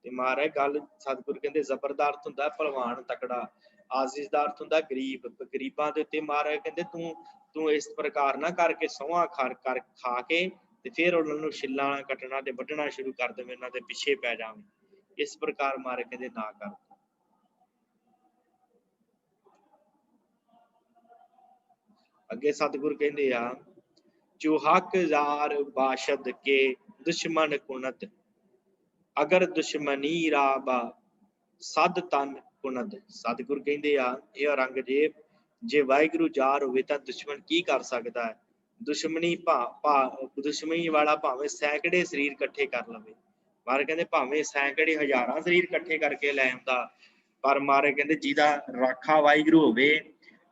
ते महाराज गल सतगुरु कहंदे जबर दा अर्थ हुंदा भलवान तकड़ा, आजिज़ दा अर्थ हुंदा गरीब। गरीबां दे उत्ते महाराज कहंदे तू इस प्रकार ना करके सौहां खा के ते फिर उन्हां नूं छिल्लां कटना ते वड्ढना शुरू कर देवें, उन्हां दे पिछे पै जावें। इस प्रकार महाराज कहंदे ना कर। अगे सतगुरु कहंदे आ चूहक जार बाशद के दुश्मन कुनद, अगर दुश्मनी राबा सद तन कुनद। सतगुरु कहंदे आ ये औरंगजेब, जे वाहिगुरु जार होवे तां दुश्मन की कर सकदा है। दुश्मनी दुश्मनी वाला भावें सैकड़े शरीर इकट्ठे कर लवे। मारे कहंदे भावें सैकड़े हजारां शरीर इकट्ठे करके लै आंदा, पर मारे कहंदे जिहदा राखा वाहिगुरु होवे,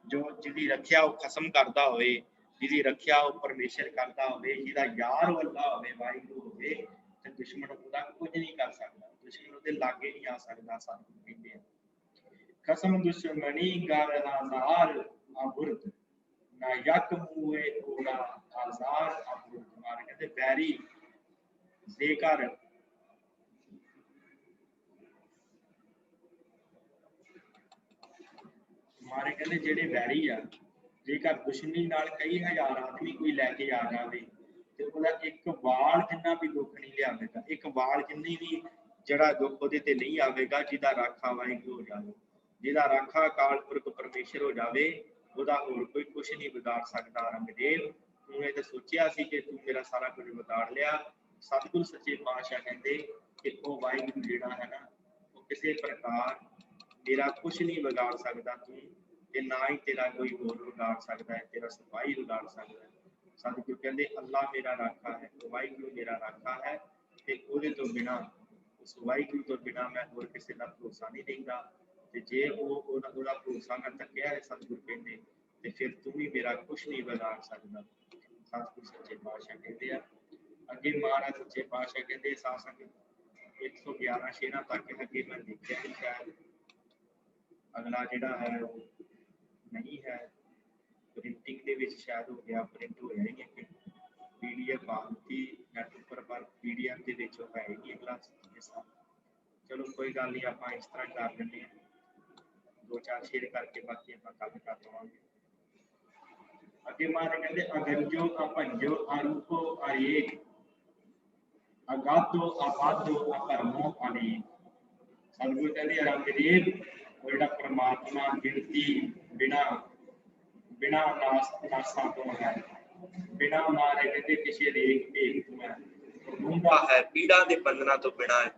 जो जिहदी रखिया वो खसम करदा होवे, जिहदी रखिया वो परमेश्वर करदा होवे, जिहदा यार अल्लाह होवे, वाहिगुरु होवे, ते दुश्मन ਉਹਦਾ कुछ नहीं कर सकदा, दुश्मन ਉਹਦੇ लागे नहीं आ सकदा। सानू कहंदे आ कसम दुश्मनी गर हजार अबुरद ना यक मुए ओड़ा आजार अबुरद। मार कहंदे बैरी जेकर मारे कहंदे ਜਿਹੜੇ बैरी आ, जेकर दुश्मनी नाल कई हजार आदमी कोई लैके आ जावे ते ਉਹਦਾ ਇੱਕ ਵਾਲ ਜਿੰਨਾ ਵੀ ਦੁੱਖ ਨਹੀਂ ਲਿਆਵੇਗਾ, ਇੱਕ ਵਾਲ ਜਿੰਨੀ ਵੀ ਜਿਹੜਾ ਦੁੱਖ ਉਹਦੇ ਤੇ ਨਹੀਂ ਆਵੇਗਾ, ਜਿਹਦਾ ਰਾਖਾ ਵਾਹਿਗੁਰੂ ਹੋ ਜਾਵੇ, ਜਿਹਦਾ ਰਾਖਾ ਅਕਾਲ ਪੁਰਖ ਪਰਮੇਸ਼ਰ ਹੋ ਜਾਵੇ, ਉਹਦਾ ਹੋਰ ਕੋਈ ਕੁਛ ਨਹੀਂ ਵਿਗਾੜ ਸਕਦਾ। ਔਰੰਗਜ਼ੇਬ ਤੂੰ ਇਹ ਤਾਂ ਸੋਚਿਆ ਸੀ ਕਿ ਤੂੰ ਮੇਰਾ ਸਾਰਾ ਕੁਝ ਵਿਗਾੜ ਲਿਆ। ਸਤਿਗੁਰੂ ਸੱਚੇ ਪਾਤਸ਼ਾਹ ਕਹਿੰਦੇ ਕਿ ਉਹ ਵਾਹਿਗੁਰੂ ਜਿਹੜਾ ਹੈ ਨਾ, ਉਹ ਕਿਸੇ ਪ੍ਰਕਾਰ मेरा कुछ नहीं बिगाड़ सकता तू, ते ना ही तेरा कोई होर बिगाड़ सकता है, तेरा सिपाही बिगाड़ सकता है। सतगुरु कहते अल्लाह मेरा राखा है, वाहिगुरू मेरा राखा है, ते ओहदे तो बिना, उस वाहिगुरू तो बिना मैं होर किसी का भरोसा नहीं देंदा। ते जे ओहदा भरोसा मैं तकिया है, सतगुरु कहते, ते फिर तू भी मेरा कुछ नहीं बिगाड़ सकता। सतगुरु सच्चे पातशाह कहते हैं अगे, महाराज सच्चे पातशाह कहते सासंग 111 शेरां तक अगे मैं देखिया नहीं, शायद अगला जिहड़ा है वो नहीं है, प्रिंटिंग दे विच शायद हो गया, प्रिंट होया ही नहीं, पीडीएफ आ दी नेट उपर, पर पीडीएफ दे विच है ही नहीं अगला हिस्सा। चलो कोई गल नहीं, आपां इस तरह कर लैंदे हां, 2-4 शेयर करके बाकी आपां कल कर लवांगे। अगे मारे कहंदे अगंजो अपंजो आरूपो अरेक, अगाधो अबाधो अपरमो अनेक। सतगुरु कहंदे औरंगजेब ਜਿਹੜਾ परमात्मा गिनती बिना बिना नासा तो है, बिना मारे कहते किसी रेख भेख तो है, डूंगा है पीड़ा के बंधना तो बिना है,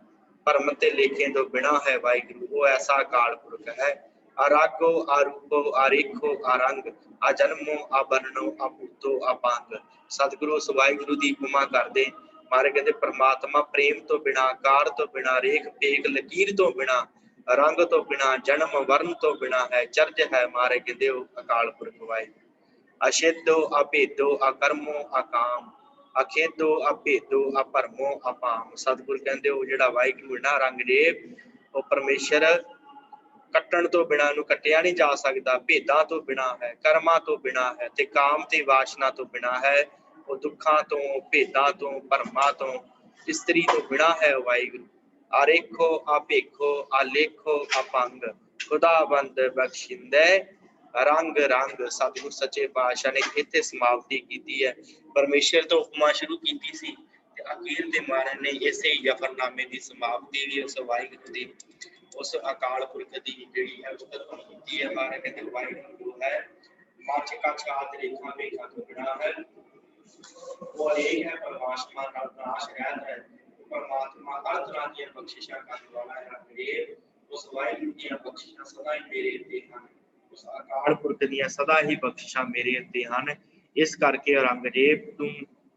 भरम ते लेखे तो बिना है वाहिगुरू, वो ऐसा अकाल पुरख है। अरागो आरूपो आरेखो आरंग, अजन्मो अबरनो अपूतो अपांग। सतगुरु उस वाहिगुरू की उपमा करते मारे कहते परमात्मा प्रेम तो बिना, कार तो बिना, रेख पेख लकीर तो बिना, रंग तो बिना, जन्म वर्ण तो बिना है, चर्ज है मारे कहते अकाल पुरख वाहिगुरू। अछेदो अभेदो अकर्मो अकाम, अखेदो अभेदो अपरमो अपाम। सतगुरु कहते हो जिहड़ा वाहिगुरू है ना औरंगजेब, ਉਹ ਪਰਮੇਸ਼ਰ ਕੱਟਣ ਤੋਂ ਬਿਨਾਂ ਨੂੰ ਕੱਟਿਆ ਨਹੀਂ ਜਾ ਸਕਦਾ, ਭੇਦਾਂ ਤੋਂ ਬਿਨਾਂ ਹੈ, ਕਰਮਾਂ ਤੋਂ ਬਿਨਾਂ ਹੈ ਤੇ ਕਾਮ ਤੇ ਵਾਸ਼ਨਾ ਤੋਂ ਬਿਨਾਂ ਹੈ। ਉਹ ਦੁੱਖਾਂ ਤੋਂ, ਭੇਦਾਂ ਤੋਂ, ਭਰਮਾਂ ਤੋਂ, ਇਸਤਰੀ ਤੋਂ ਬਿਨਾਂ ਹੈ। ਵਾਹਿਗੁਰੂ ਆਰੇਖੋ ਆਪੇਖੋ ਆਲੇਖੋ ਅਪੰਗ ਖੁਦਾਵੰਦ ਬਖਸ਼ਿੰਦੇ ਰੰਗ ਰੰਗ। ਸਤਿਗੁਰ ਸੱਚੇ ਪਾਤਸ਼ਾਹ ਨੇ ਇੱਥੇ ਸਮਾਪਤੀ ਕੀਤੀ ਹੈ। ਪਰਮੇਸ਼ਰ ਤੋਂ ਉਪਮਾ ਸ਼ੁਰੂ ਕੀਤੀ ਸੀ ਤੇ ਅਖੀਰ ਦੇ ਮਹਾਰਾਜ ਨੇ ਇਸੇ ਜ਼ਫਰਨਾਮੇ ਦੀ ਸਮਾਪਤੀ ਵੀ ਉਸ ਵਾਹਿਗੁਰੂ ਦੀ, ਉਸ ਅਕਾਲ ਪੁਰਖ ਦੀ ਜਿਹੜੀ ਹੈ ਉਸਤਤ ਕੀਤੀ ਹੈ। ਮਹਾਰਾਜ ਕਹਿੰਦੇ ਵਾਹਿਗੁਰੂ ਹੈ ਮੱਚ ਕੱਚ ਆਦਿ ਰੇਖਾ ਵੇਖਾ ਤੋਂ ਬਿਨਾਂ ਹੈ। ਉਹ ਇਹ ਹੈ ਪਰਮਾਤਮਾ ਦਾ ਨਾਸ਼ ਰਹਿਤ ਹੈ। ਪਰਮਾਤਮਾ ਹਰ ਤਰ੍ਹਾਂ ਦੀਆਂ ਬਖਸ਼ਿਸ਼ਾਂ ਕਰਨ ਵਾਲਾ ਹੈ। ਇਹ ਉਸ ਵਾਹਿਗੁਰੂ ਦੀਆਂ ਬਖਸ਼ਿਸ਼ਾਂ ਸਦਾ ਹੀ ਮੇਰੇ ਉੱਤੇ ਹਨ। ਉਸ ਅਕਾਲ ਪੁਰਖ ਦੀਆਂ ਸਦਾ ਹੀ ਬਖਸ਼ਿਸ਼ਾਂ ਮੇਰੇ ਉੱਤੇ ਹਨ। ਇਸ ਕਰਕੇ ਔਰੰਗਜ਼ੇਬ ਤੂੰ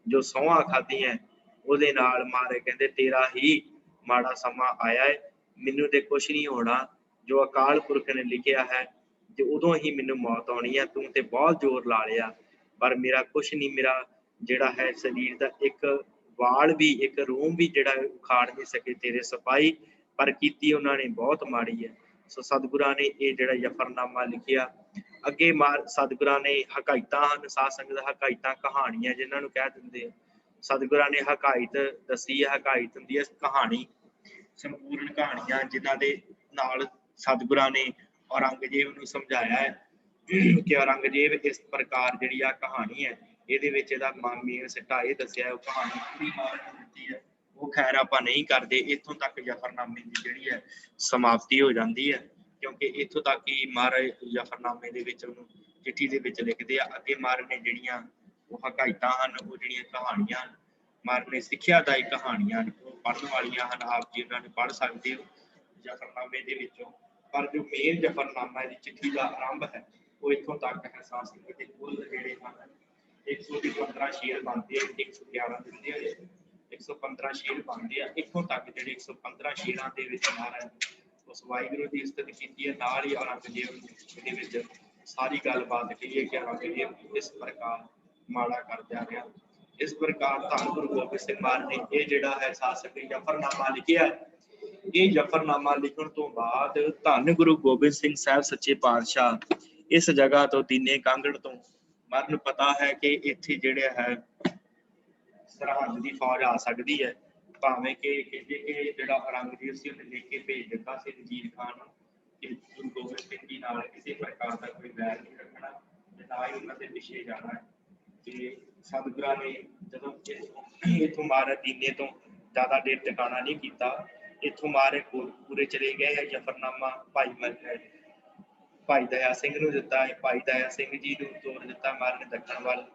ਜੋ ਸਹੁੰ ਖਾਧੀ ਹੈ ਉਹਦੇ ਨਾਲ ਮਹਾਰਾਜ ਕਹਿੰਦੇ ਤੇਰਾ ਹੀ ਮਾੜਾ ਸਮਾਂ ਆਇਆ ਹੈ। ਮੈਨੂੰ ਤੇ ਕੁਛ ਨਹੀਂ ਹੋਣਾ, ਜੋ ਅਕਾਲ ਪੁਰਖ ਨੇ ਲਿਖਿਆ ਹੈ ਤੇ ਉਦੋਂ ਹੀ ਮੈਨੂੰ ਮੌਤ ਆਉਣੀ ਹੈ। ਤੂੰ ਤੇ ਬਹੁਤ ਜ਼ੋਰ ਲਾ ਲਿਆ ਪਰ ਮੇਰਾ ਕੁਛ ਨਹੀਂ, ਮੇਰਾ ਜਿਹੜਾ ਹੈ ਸਰੀਰ ਦਾ ਇੱਕ ਵਾਲ ਵੀ, ਇੱਕ ਰੋਮ ਵੀ ਜਿਹੜਾ ਉਖਾੜ ਨਹੀਂ ਸਕੇ ਤੇਰੇ ਸਿਪਾਹੀ, ਪਰ ਕੀਤੀ ਉਹਨਾਂ ਨੇ ਬਹੁਤ ਮਾੜੀ ਹੈ। ਸੋ ਸਤਿਗੁਰਾਂ ਨੇ ਇਹ ਜਿਹੜਾ ਜ਼ਫਰਨਾਮਾ ਲਿਖਿਆ। ਅੱਗੇ ਸਤਿਗੁਰਾਂ ਨੇ ਹਕਾਇਤਾਂ ਹਨ, ਸਾਧ ਸੰਗਤ ਹਕਾਇਤਾਂ, ਕਹਾਣੀਆਂ ਜਿਹਨਾਂ ਨੂੰ ਕਹਿ ਦਿੰਦੇ ਆ। ਸਤਿਗੁਰਾਂ ਨੇ ਹਕਾਇਤ ਦੱਸੀ ਹੈ। ਹਕਾਇਤ ਹੁੰਦੀ ਹੈ ਕਹਾਣੀ, ਸੰਪੂਰਨ ਕਹਾਣੀਆਂ ਜਿਨ੍ਹਾਂ ਦੇ ਨਾਲ ਸਤਿਗੁਰਾਂ ਨੇ ਔਰੰਗਜ਼ੇਬ ਨੂੰ ਸਮਝਾਇਆ ਹੈ ਕਿ ਔਰੰਗਜ਼ੇਬ ਇਸ ਪ੍ਰਕਾਰ ਜਿਹੜੀ ਆ ਕਹਾਣੀ ਹੈ, ਇਹਦੇ ਵਿੱਚ ਇਹਦਾ ਮੇਨ ਸਿੱਟਾ ਇਹ ਦੱਸਿਆ ਉਹ ਕਹਾਣੀ ਪੂਰੀ ਮਾਰਨ ਦਿੱਤੀ ਹੈ। ਉਹ ਖੈਰ ਆਪਾਂ ਨਹੀਂ ਕਰਦੇ। ਇੱਥੋਂ ਤੱਕ ਜ਼ਫਰਨਾਮੇ ਦੀ ਜਿਹੜੀ ਹੈ ਸਮਾਪਤੀ ਹੋ ਜਾਂਦੀ ਹੈ, ਕਿਉਂਕਿ ਇੱਥੋਂ ਤੱਕ ਹੀ ਮਹਾਰਾਜ ਜ਼ਫਰਨਾਮੇ ਦੇ ਵਿੱਚ ਉਹਨੂੰ ਚਿੱਠੀ ਦੇ ਵਿੱਚ ਲਿਖਦੇ ਆ। ਅੱਗੇ ਮਹਾਰਾਜ ਨੇ ਜਿਹੜੀਆਂ ਉਹ ਹਕਾਇਤਾਂ ਹਨ, ਉਹ ਜਿਹੜੀਆਂ ਕਹਾਣੀਆਂ ਹਨ, ਮਹਾਰਾਜ ਨੇ ਸਿੱਖਿਆਦਾਇਕ ਕਹਾਣੀਆਂ ਹਨ, ਉਹ ਪੜ੍ਹਨ ਵਾਲੀਆਂ ਹਨ। ਆਪ ਜੀ ਉਹਨਾਂ ਨੂੰ ਪੜ੍ਹ ਸਕਦੇ ਹੋ ਜ਼ਫਰਨਾਮੇ ਦੇ ਵਿੱਚੋਂ। ਪਰ ਜੋ ਮੇਨ ਜ਼ਫਰਨਾਮਾ ਦੀ ਚਿੱਠੀ ਦਾ ਆਰੰਭ ਹੈ ਉਹ ਇੱਥੋਂ ਤੱਕ ਹੈ। ਸਾਧ ਸੰਗਤ ਦੇ ਕੁੱਲ ਜਿਹੜੇ ਹਨ 115 ਸ਼ੇਰ ਬਣਦੇ ਆ, 111 ਦਿੰਦੇ ਆ, 115 ਸ਼ੇਰ ਬਣਦੇ ਆ। ਇੱਥੋਂ ਤੱਕ ਜਿਹੜੇ 115 ਸ਼ੇਰਾਂ ਦੇ ਵਿੱਚ ਮਹਾਰਾਜ ਉਸ ਵਾਹਿਗੁਰੂ ਦੀ ਇਸਤਤ ਕੀਤੀ ਹੈ। ਨਾਲ ਹੀ ਔਰੰਗਜ਼ੇਬ ਦੇ ਵਿੱਚ ਸਾਰੀ ਗੱਲਬਾਤ ਕਹੀਏ ਕਿ ਔਰੰਗਜ਼ੇਬ ਇਸ ਪ੍ਰਕਾਰ ਮਾੜਾ ਕਰ ਜਾ ਰਿਹਾ। ਇਸ ਪ੍ਰਕਾਰ ਧੰਨ ਗੁਰੂ ਗੋਬਿੰਦ ਸਿੰਘ ਮਹਾਰਾਜ ਨੇ ਇਹ ਜਿਹੜਾ ਹੈ ਸਾਧ ਸੰਗਤ ਜ਼ਫਰਨਾਮਾ ਲਿਖਿਆ। ਇਹ ਜ਼ਫਰਨਾਮਾ ਲਿਖਣ ਤੋਂ ਬਾਅਦ ਧੰਨ ਗੁਰੂ ਗੋਬਿੰਦ ਸਿੰਘ ਸਾਹਿਬ ਸੱਚੇ ਪਾਤਸ਼ਾਹ ਇਸ ਜਗ੍ਹਾ ਤੋਂ ਦੀਨੇ ਕਾਂਗੜ ਤੋਂ, ਮਹਾਰਾਜ ਨੂੰ ਪਤਾ ਹੈ ਕਿ ਇੱਥੇ ਜਿਹੜਾ ਹੈ ਸਰਹੰਦ ਦੀ ਫੌਜ ਆ ਸਕਦੀ ਹੈ, ਭਾਵੇਂ ਕਿ ਕਹਿੰਦੇ ਕਿ ਜਿਹੜਾ ਔਰੰਗਜ਼ੇਬ ਸੀ ਉਹਨੇ ਲਿਖ ਕੇ ਭੇਜ ਦਿੱਤਾ ਸੀ ਵਜ਼ੀਰ ਖਾਨ ਨੂੰ ਕਿ ਗੁਰੂ ਗੋਬਿੰਦ ਸਿੰਘ ਜੀ ਨਾਲ ਕਿਸੇ ਪ੍ਰਕਾਰ ਦਾ ਕੋਈ ਵੈਰ ਨਹੀਂ ਰੱਖਣਾ ਤੇ ਨਾ ਹੀ ਉਹਨਾਂ ਦੇ ਪਿੱਛੇ ਜਾਣਾ ਹੈ। ਤੇ ਸਤਿਗੁਰਾਂ ਨੇ ਜਦੋਂ ਇੱਥੋਂ ਮਹਾਰਾਜ ਦੀਨੇ ਤੋਂ ਜ਼ਿਆਦਾ ਦੇਰ ਟਿਕਾਣਾ ਨਹੀਂ ਕੀਤਾ, ਇੱਥੋਂ ਮਹਾਰਾਜ ਕੋਟਕਪੂਰੇ ਚਲੇ ਗਏ ਹੈ। ਜ਼ਫਰਨਾਮਾ ਭਾਈ ਦਇਆ ਸਿੰਘ ਨੂੰ ਦਿੱਤਾ ਹੈ। ਭਾਈ ਦਇਆ ਸਿੰਘ ਜੀ ਨੂੰ ਤੋਰ ਦਿੱਤਾ ਮਹਾਰਾਜ ਨੇ ਦੱਖਣ ਵੱਲ।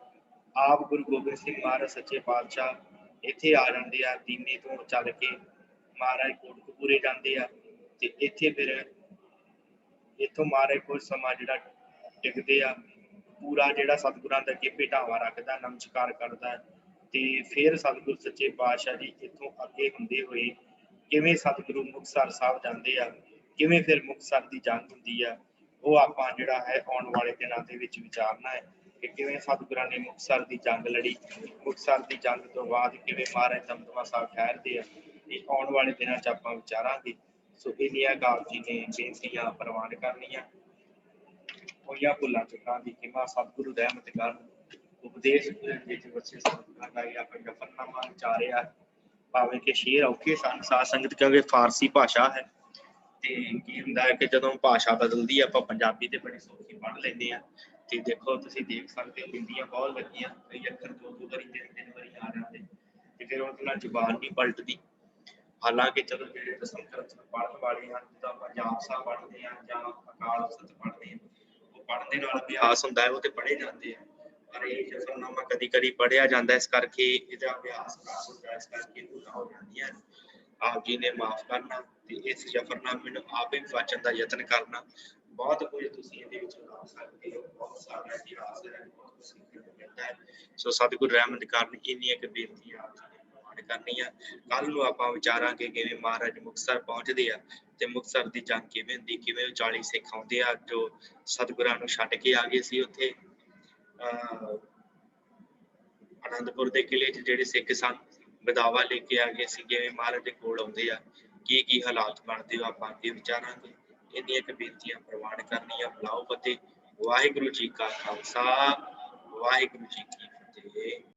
ਆਪ ਗੁਰੂ ਗੋਬਿੰਦ ਸਿੰਘ ਮਹਾਰਾਜ ਸੱਚੇ ਪਾਤਸ਼ਾਹ ਇੱਥੇ ਆ ਜਾਂਦੇ ਆ। ਦੀਨੇ ਤੋਂ ਚੱਲ ਕੇ ਮਹਾਰਾਜ ਕੋਟਕਪੂਰੇ ਜਾਂਦੇ ਆ ਤੇ ਇੱਥੇ ਫਿਰ ਇੱਥੋਂ ਮਹਾਰਾਜ ਕੁਝ ਸਮਾਂ ਜਿਹੜਾ ਟਿਕਦੇ ਆ। ਪੂਰਾ ਜਿਹੜਾ ਸਤਿਗੁਰਾਂ ਦਾ ਅੱਗੇ ਭੇਟਾਵਾ ਰੱਖਦਾ, ਨਮਸਕਾਰ ਕਰਦਾ ਤੇ ਫਿਰ ਸਤਿਗੁਰ ਸੱਚੇ ਪਾਤਸ਼ਾਹ ਜੀ ਇੱਥੋਂ ਅੱਗੇ ਹੁੰਦੇ ਹੋਏ ਕਿਵੇਂ ਸਤਿਗੁਰੂ ਮੁਕਤਸਰ ਸਾਹਿਬ ਜਾਂਦੇ ਆ, ਕਿਵੇਂ ਫਿਰ ਮੁਕਤਸਰ ਦੀ ਜੰਗ ਹੁੰਦੀ ਆ, ਉਹ ਆਪਾਂ ਜਿਹੜਾ ਹੈ ਆਉਣ ਵਾਲੇ ਦਿਨਾਂ ਦੇ ਵਿੱਚ ਵਿਚਾਰਨਾ ਹੈ ਕਿ ਕਿਵੇਂ ਸਤਿਗੁਰਾਂ ਨੇ ਮੁਕਤਸਰ ਦੀ ਜੰਗ ਲੜੀ। ਮੁਕਤਸਰ ਦੀ ਜੰਗ ਤੋਂ ਬਾਅਦ ਕਿਵੇਂ ਮਹਾਰਾਜ ਦਮਦਮਾ ਸਾਹਿਬ ਠਹਿਰਦੇ ਆ, ਇਹ ਆਉਣ ਵਾਲੇ ਦਿਨਾਂ 'ਚ ਆਪਾਂ ਵਿਚਾਰਾਂਗੇ। ਸੋ ਇੰਨੀਆਂ ਆਪ ਜੀ ਨੇ ਬੇਨਤੀਆਂ ਪ੍ਰਵਾਨ ਕਰਨੀਆਂ। ਹੋਈਆਂ ਭੁੱਲਾਂ ਚੁੱਕਾਂ ਦੀ ਖਿਮਾ ਸਤਿਗੁਰੂ ਰਹਿਮਤ ਕਰਨ। ਉਪਦੇਸ਼ ਵਿੱਚ ਵਸੇ ਸਤਿਗੁਰਾਂ ਦਾ ਇਹ ਆਪਾਂ ਜ਼ਫਰਨਾਮਾ ਵਿਚਾਰਿਆ। ਭਾਵੇਂ ਕਿ ਸ਼ੇਰ ਔਖੇ ਸਨ ਸਾਧ ਸੰਗਤ, ਕਿਉਂਕਿ ਫਾਰਸੀ ਭਾਸ਼ਾ ਹੈ ਤੇ ਕੀ ਹੁੰਦਾ ਹੈ ਕਿ ਜਦੋਂ ਭਾਸ਼ਾ ਬਦਲਦੀ ਹੈ ਆਪਾਂ ਪੰਜਾਬੀ ਤੇ ਬੜੀ ਸੌਖੀ ਪੜ੍ਹ ਲੈਂਦੇ ਹਾਂ। ਤੇ ਦੇਖੋ ਤੁਸੀਂ ਦੇਖ ਸਕਦੇ ਹੋ ਬਿੰਦੀਆਂ ਬਹੁਤ ਲੱਗੀਆਂ, ਕਈ ਅੱਖਰ ਦੋ ਵਾਰੀ ਤਿੰਨ ਵਾਰੀ ਆ ਜਾਂਦੇ ਤੇ ਫਿਰ ਉਹਦੇ ਨਾਲ ਜ਼ੁਬਾਨ ਨਹੀਂ ਪਲਟਦੀ। ਹਾਲਾਂਕਿ ਚਲੋ ਜਿਹੜੇ ਦਸਮ ਗ੍ਰੰਥ ਪੜ੍ਹਨ ਵਾਲੇ ਹਨ, ਜਿੱਦਾਂ ਆਪਾਂ ਜਾਪ ਸਾਹਿਬ ਪੜ੍ਹਦੇ ਹਾਂ ਜਾਂ ਅਕਾਲ ਉਸਤਤ ਪੜ੍ਹਦੇ ਹਾਂ, ਉਹ ਪੜ੍ਹਨ ਦੇ ਨਾਲ ਅਭਿਆਸ ਹੁੰਦਾ ਹੈ, ਉਹ ਤੇ ਪੜ੍ਹੇ ਜਾਂਦੇ ਆ। ਪਰ ਇਹ ਜ਼ਫਰਨਾਮਾ ਕਦੀ ਕਦੀ ਪੜ੍ਹਿਆ ਜਾਂਦਾ, ਇਸ ਕਰਕੇ ਇਹਦਾ ਅਭਿਆਸ ਘੱਟ ਹੁੰਦਾ, ਇਸ ਕਰਕੇ ਭੁੱਲਾਂ ਹੋ ਜਾਂਦੀਆਂ। ਆਪ ਜੀ ਨੇ ਮਾਫ਼ ਕਰਨਾ ਤੇ ਇਸ ਜ਼ਫਰਨਾਮੇ ਨੂੰ ਆਪ ਹੀ ਵਾਚਣ ਦਾ ਯਤਨ ਕਰਨਾ। ਬਹੁਤ ਕੁਝ ਤੁਸੀਂ ਇਹਦੇ ਵਿੱਚ ਲਾ ਸਕਦੇ ਹੋ, ਬਹੁਤ ਸਾਰਾ ਇਤਿਹਾਸ ਹੈ, ਬਹੁਤ ਕੁਝ ਸਿੱਖਣ ਨੂੰ ਮਿਲਦਾ ਹੈ। ਸੋ ਸਤਿਗੁਰੂ ਰਹਿਮਤ ਕਰਨ ਇੰਨੀ ਇੱਕ ਬੇਨਤੀ ਆਪ ਜੀ ਨੇ ਪ੍ਰਵਾਨ ਕਰਨੀ ਆ। ਕੱਲ੍ਹ ਨੂੰ ਆਪਾਂ ਵਿਚਾਰਾਂਗੇ ਕਿਵੇਂ ਮਹਾਰਾਜ ਮੁਕਤਸਰ ਪਹੁੰਚਦੇ ਆ ਤੇ ਮੁਕਤਸਰ ਦੀ ਜੰਗ ਕਿਵੇਂ ਹੁੰਦੀ, ਕਿਵੇਂ 40 ਸਿੱਖ ਆਉਂਦੇ ਆ ਜੋ ਸਤਿਗੁਰਾਂ ਨੂੰ ਛੱਡ ਕੇ ਆ ਗਏ ਸੀ ਉੱਥੇ ਅਨੰਦਪੁਰ ਦੇ ਕਿਲੇ 'ਚ ਜਿਹੜੇ ਸਿੱਖ ਸਨ ਬਦਾਵਾ ਲੈ ਕੇ ਆ ਗਏ ਸੀ, ਕਿਵੇਂ ਮਹਾਰਾਜ ਦੇ ਕੋਲ ਆਉਂਦੇ ਆ, ਕੀ ਹਾਲਾਤ ਬਣਦੇ ਹੋ ਆਪਾਂ ਅੱਗੇ ਵਿਚਾਰਾਂਗੇ। ਇੰਨੀਆਂ ਕੁ ਬੇਨਤੀਆਂ ਪ੍ਰਵਾਨ ਕਰਨੀਆਂ। ਬੁਲਾਓ ਫਤਿਹ। ਵਾਹਿਗੁਰੂ ਜੀ ਕਾ ਖਾਲਸਾ, ਵਾਹਿਗੁਰੂ ਜੀ ਕੀ ਫਤਿਹ।